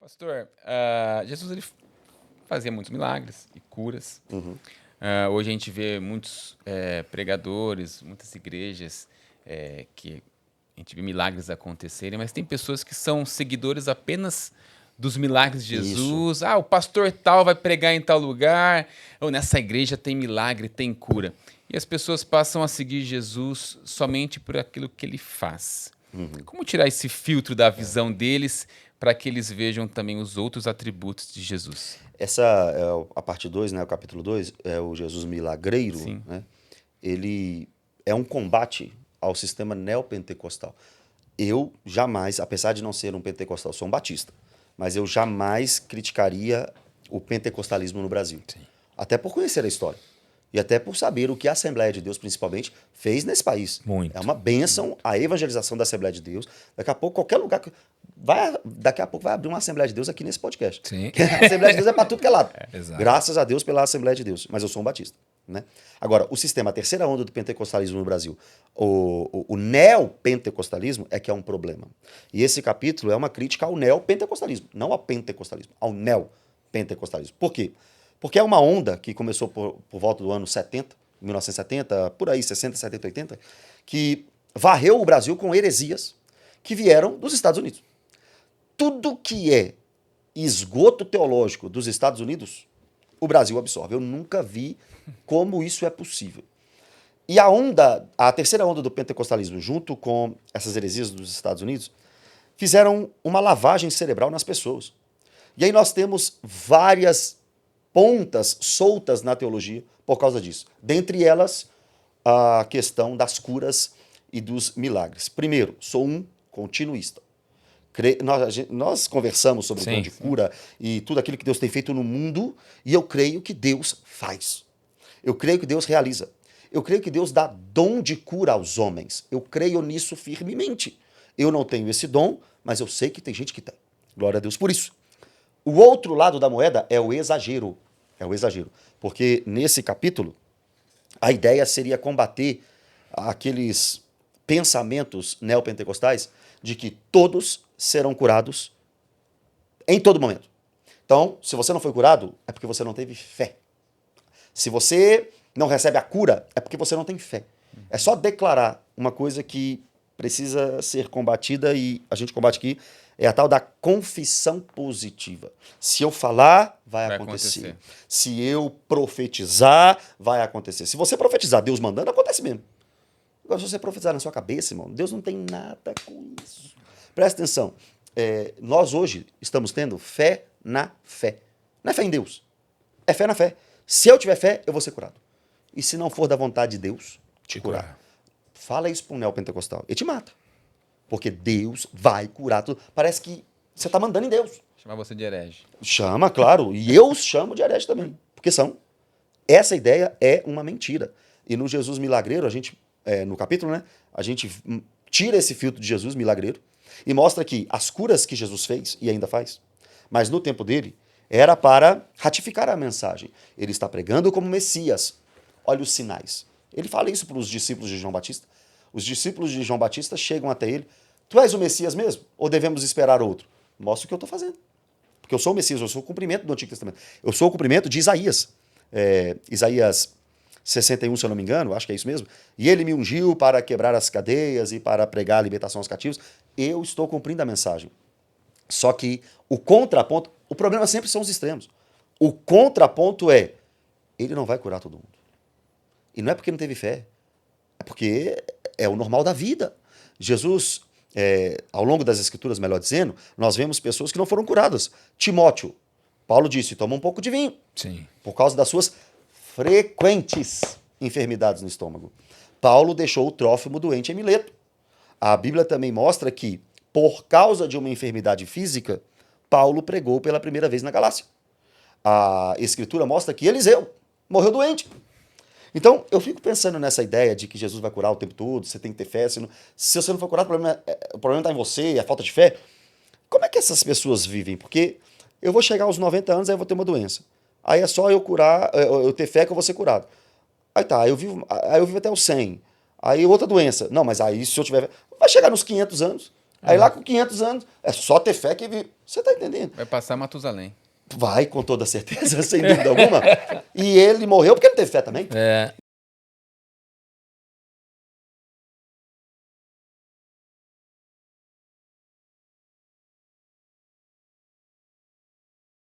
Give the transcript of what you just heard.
Pastor, Jesus ele fazia muitos milagres e curas. Uhum. Hoje a gente vê muitos pregadores, muitas igrejas que a gente vê milagres acontecerem, mas tem pessoas que são seguidores apenas dos milagres de Isso. Jesus. O pastor tal vai pregar em tal lugar, ou nessa igreja tem milagre, tem cura. E as pessoas passam a seguir Jesus somente por aquilo que ele faz. Como tirar esse filtro da visão deles para que eles vejam também os outros atributos de Jesus? Essa é a parte 2, né, o capítulo 2, é o Jesus milagreiro, Sim. né? Ele é um combate ao sistema neopentecostal. Eu jamais, apesar de não ser um pentecostal, sou um batista, mas eu jamais criticaria o pentecostalismo no Brasil. Sim. Até por conhecer a história. E até por saber o que a Assembleia de Deus, principalmente, fez nesse país. Muito. É uma bênção a evangelização da Assembleia de Deus. Daqui a pouco, qualquer lugar. Daqui a pouco vai abrir uma Assembleia de Deus aqui nesse podcast. Sim. A Assembleia de Deus é para tudo que é lado. Exato. Graças a Deus pela Assembleia de Deus. Mas eu sou um batista. Né? Agora, o sistema, a terceira onda do pentecostalismo no Brasil, o neopentecostalismo é que é um problema. E esse capítulo é uma crítica ao neopentecostalismo, não ao pentecostalismo, ao neopentecostalismo. Por quê? Porque é uma onda que começou por volta do ano 70, 1970, por aí, 60, 70, 80, que varreu o Brasil com heresias que vieram dos Estados Unidos. Tudo que é esgoto teológico dos Estados Unidos, o Brasil absorve. Eu nunca vi como isso é possível. E a terceira onda do pentecostalismo, junto com essas heresias dos Estados Unidos, fizeram uma lavagem cerebral nas pessoas. E aí nós temos várias pontas soltas na teologia por causa disso. Dentre elas, a questão das curas e dos milagres. Primeiro, sou um continuista. Nós conversamos sobre o dom de cura e tudo aquilo que Deus tem feito no mundo, e eu creio que Deus faz. Eu creio que Deus realiza. Eu creio que Deus dá dom de cura aos homens. Eu creio nisso firmemente. Eu não tenho esse dom, mas eu sei que tem gente que tem. Glória a Deus por isso. O outro lado da moeda é o exagero. É o exagero. Porque nesse capítulo, a ideia seria combater aqueles pensamentos neopentecostais de que todos serão curados em todo momento. Então, se você não foi curado, é porque você não teve fé. Se você não recebe a cura, é porque você não tem fé. É só declarar uma coisa que precisa ser combatida, e a gente combate aqui, é a tal da confissão positiva. Se eu falar, vai acontecer. Se eu profetizar, vai acontecer. Se você profetizar, Deus mandando, acontece mesmo. Agora, se você profetizar na sua cabeça, irmão, Deus não tem nada com isso. Presta atenção. Nós hoje estamos tendo fé na fé. Não é fé em Deus. É fé na fé. Se eu tiver fé, eu vou ser curado. E se não for da vontade de Deus, te curar. Fala isso para um neopentecostal. Ele te mata. Porque Deus vai curar tudo. Parece que você está mandando em Deus. Chamar você de herege. Chama, claro. E eu chamo de herege também. Porque são. Essa ideia é uma mentira. E no Jesus milagreiro, a gente, no capítulo, né, a gente tira esse filtro de Jesus milagreiro e mostra que as curas que Jesus fez, e ainda faz, mas no tempo dele, era para ratificar a mensagem. Ele está pregando como Messias. Olha os sinais. Ele fala isso para os discípulos de João Batista. Os discípulos de João Batista chegam até ele. Tu és o Messias mesmo? Ou devemos esperar outro? Mostra o que eu estou fazendo. Porque eu sou o Messias, eu sou o cumprimento do Antigo Testamento. Eu sou o cumprimento de Isaías. Isaías 61, se eu não me engano, acho que é isso mesmo. E ele me ungiu para quebrar as cadeias e para pregar a libertação aos cativos. Eu estou cumprindo a mensagem. Só que o contraponto, o problema sempre são os extremos. O contraponto é, ele não vai curar todo mundo. E não é porque não teve fé, é porque é o normal da vida. Jesus, ao longo das Escrituras, melhor dizendo, nós vemos pessoas que não foram curadas. Timóteo, Paulo disse, toma um pouco de vinho. Sim. Por causa das suas frequentes enfermidades no estômago. Paulo deixou o Trófimo doente em Mileto. A Bíblia também mostra que, por causa de uma enfermidade física, Paulo pregou pela primeira vez na Galácia. A Escritura mostra que Eliseu morreu doente. Então, eu fico pensando nessa ideia de que Jesus vai curar o tempo todo, você tem que ter fé. Se você não for curado, o problema está em você, é a falta de fé. Como é que essas pessoas vivem? Porque eu vou chegar aos 90 anos, aí eu vou ter uma doença. Aí é só eu ter fé que eu vou ser curado. Aí tá, aí eu vivo até os 100. Aí outra doença. Não, mas aí se eu tiver fé, vai chegar nos 500 anos. Aí lá com 500 anos, é só ter fé que vive. Você está entendendo? Vai passar Matusalém. Vai, com toda certeza, sem dúvida alguma. E ele morreu porque ele teve fé também.